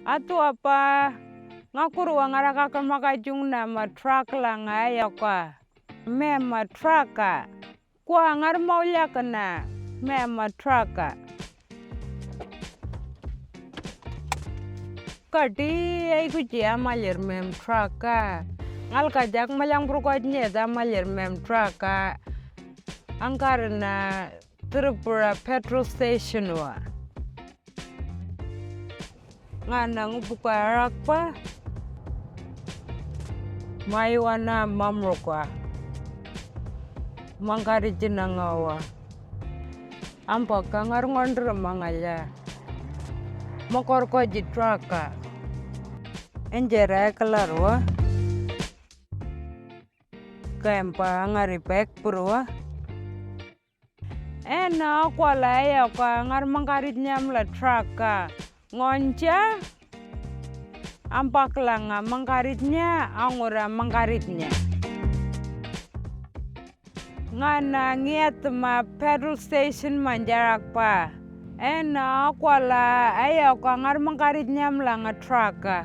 Atu apa ngakuru ngaraka makajung nama truck lang ayaka. Mema trucka. Kwa ngar maulya kena. Mema trucka. Kati ay kuci amalir mem trucka. Ngal kajak malang prukot nyeta amalir mem trucka. Angkar na Tripura petrol station wa. Ngana ngubuka rakpa. Maiwana mamrokwa. Mangkari jinangawa. Ampa kangar ngondra mangaya. Makorko ji trucka. Enjera kelarwa. Kempa ngari pek purwa. Ena kwala ya kwa ngar mangkarit nyamla trucka. Ngonca ampak langa mangkaritnya angura mangkaritnya. Ngana ngiat ma petrol station manjarak pa. Ena kwala ayo kwa ngar mangkarit nyamla nga trucka.